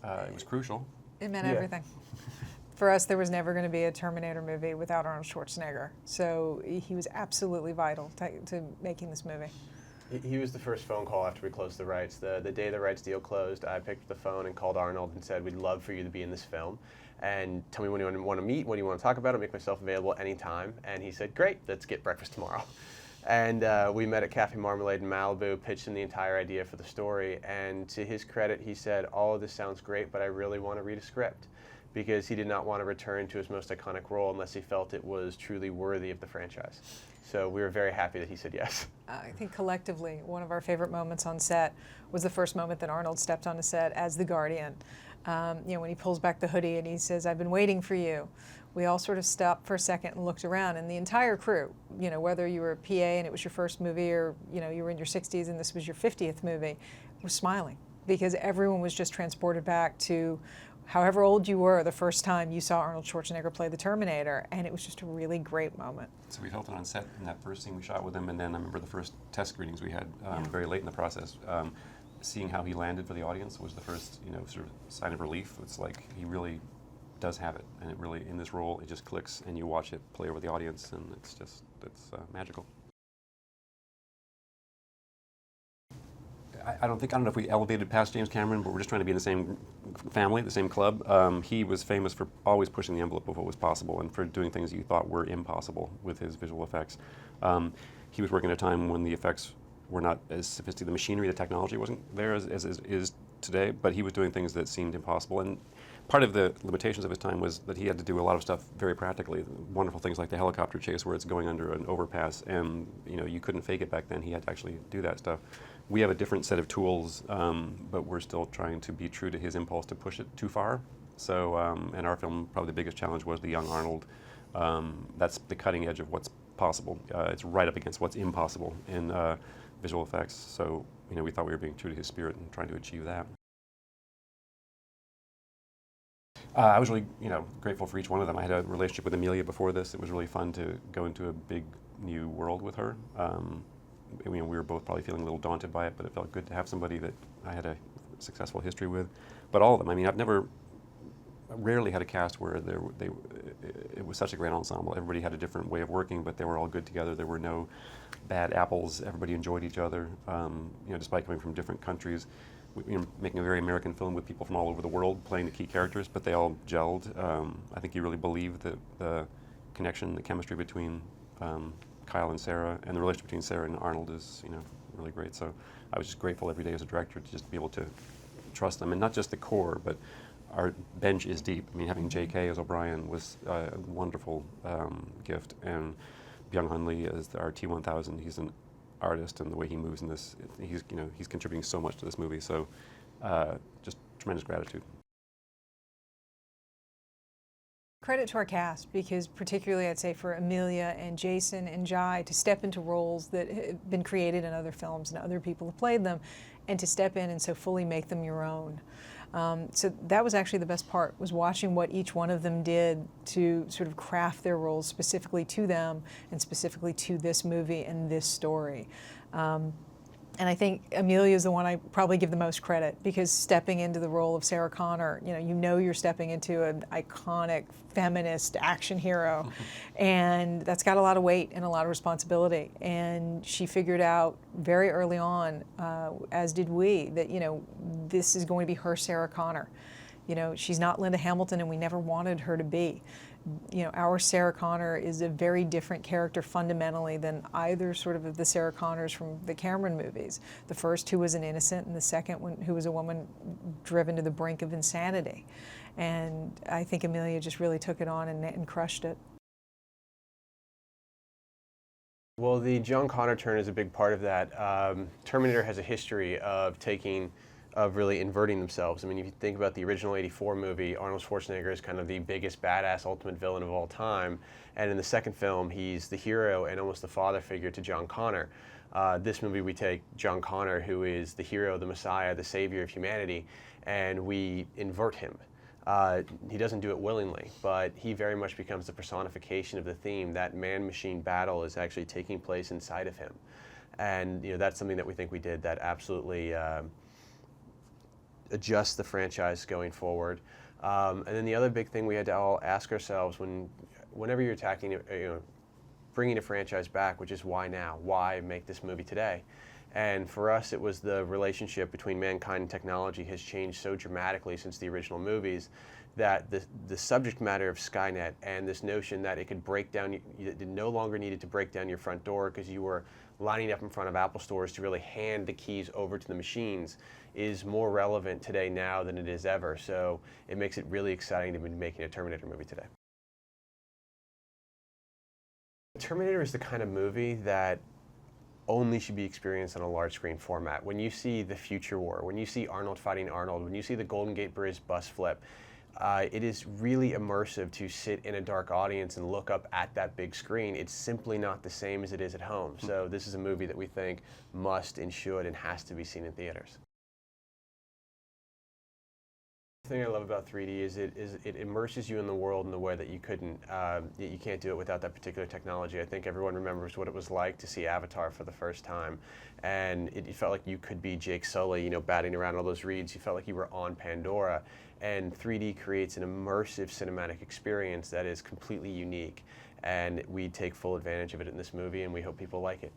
It was crucial. It meant everything. For us, there was never going to be a Terminator movie without Arnold Schwarzenegger. So he was absolutely vital to making this movie. He was the first phone call after we closed the rights. The day the rights deal closed, I picked up the phone and called Arnold and said, we'd love for you to be in this film. And tell me when you want to meet, what do you want to talk about. I'll make myself available anytime. And he said, great, let's get breakfast tomorrow. And we met at Cafe Marmalade in Malibu, pitched him the entire idea for the story. And to his credit, he said, all of this sounds great, but I really want to read a script. Because he did not want to return to his most iconic role unless he felt it was truly worthy of the franchise. So we were very happy that he said yes. I think collectively, one of our favorite moments on set was the first moment that Arnold stepped on the set as the Guardian. When he pulls back the hoodie and he says, I've been waiting for you. We all sort of stopped for a second and looked around, and the entire crew, whether you were a PA and it was your first movie or, you were in your 60s and this was your 50th movie, was smiling because everyone was just transported back to however old you were the first time you saw Arnold Schwarzenegger play the Terminator, and it was just a really great moment. So we felt it on set in that first scene we shot with him, and then I remember the first test screenings we had very late in the process. Seeing how he landed for the audience was the first, sort of sign of relief. It's like he really does have it, and it really, in this role, it just clicks, and you watch it play over the audience, and it's magical. I don't know if we elevated past James Cameron, but we're just trying to be in the same family, the same club. He was famous for always pushing the envelope of what was possible and for doing things you thought were impossible with his visual effects. He was working at a time when the effects were not as sophisticated. The machinery, the technology wasn't there as is today, but he was doing things that seemed impossible. And part of the limitations of his time was that he had to do a lot of stuff very practically. Wonderful things like the helicopter chase where it's going under an overpass, and you couldn't fake it back then. He had to actually do that stuff. We have a different set of tools, but we're still trying to be true to his impulse to push it too far. So in our film, probably the biggest challenge was the young Arnold. That's the cutting edge of what's possible. It's right up against what's impossible in visual effects. So we thought we were being true to his spirit and trying to achieve that. I was really, grateful for each one of them. I had a relationship with Emilia before this. It was really fun to go into a big new world with her. We were both probably feeling a little daunted by it, but it felt good to have somebody that I had a successful history with. But all of them, I've rarely had a cast where it was such a great ensemble. Everybody had a different way of working, but they were all good together. There were no bad apples. Everybody enjoyed each other, despite coming from different countries. Making a very American film with people from all over the world playing the key characters, but they all gelled. I think you really believe that the connection, the chemistry between Kyle and Sarah, and the relationship between Sarah and Arnold is, really great. So I was just grateful every day as a director to just be able to trust them, and not just the core, but our bench is deep. Having J.K. as O'Brien was a wonderful gift, and Byung-Hun Lee as our T-1000. He's an artist, and the way he moves in this, he's contributing so much to this movie. So just tremendous gratitude. Credit to our cast, because particularly I'd say for Emilia and Jason and Jai to step into roles that have been created in other films and other people have played them, and to step in and so fully make them your own. So that was actually the best part, was watching what each one of them did to sort of craft their roles specifically to them and specifically to this movie and this story. And I think Emilia is the one I probably give the most credit, because stepping into the role of Sarah Connor, you're stepping into an iconic feminist action hero, and that's got a lot of weight and a lot of responsibility. And she figured out very early on, as did we, that this is going to be her Sarah Connor. She's not Linda Hamilton, and we never wanted her to be. Our Sarah Connor is a very different character fundamentally than either sort of the Sarah Connors from the Cameron movies. The first, who was an innocent, and the second one, who was a woman driven to the brink of insanity. And I think Emilia just really took it on and crushed it. Well, the John Connor turn is a big part of that. Terminator has a history of really inverting themselves. If you think about the original '84 movie, Arnold Schwarzenegger is kind of the biggest badass ultimate villain of all time, and in the second film he's the hero and almost the father figure to John Connor. This movie, we take John Connor, who is the hero, the messiah, the savior of humanity, and we invert him. He doesn't do it willingly, but he very much becomes the personification of the theme. That man-machine battle is actually taking place inside of him, and that's something that we think we did that absolutely adjust the franchise going forward. And then the other big thing we had to all ask ourselves whenever you're bringing a franchise back, which is why now? Why make this movie today? And for us, it was the relationship between mankind and technology has changed so dramatically since the original movies that the subject matter of Skynet and this notion that it could break down, it no longer needed to break down your front door because you were lining up in front of Apple stores to really hand the keys over to the machines is more relevant today now than it is ever. So it makes it really exciting to be making a Terminator movie today. Terminator is the kind of movie that only should be experienced on a large screen format. When you see the future war, when you see Arnold fighting Arnold, when you see the Golden Gate Bridge bus flip, it is really immersive to sit in a dark audience and look up at that big screen. It's simply not the same as it is at home. So this is a movie that we think must and should and has to be seen in theaters. The thing I love about 3D is it immerses you in the world in a way that you can't do it without that particular technology. I think everyone remembers what it was like to see Avatar for the first time, and it felt like you could be Jake Sully, batting around all those reeds. You felt like you were on Pandora, and 3D creates an immersive cinematic experience that is completely unique, and we take full advantage of it in this movie, and we hope people like it.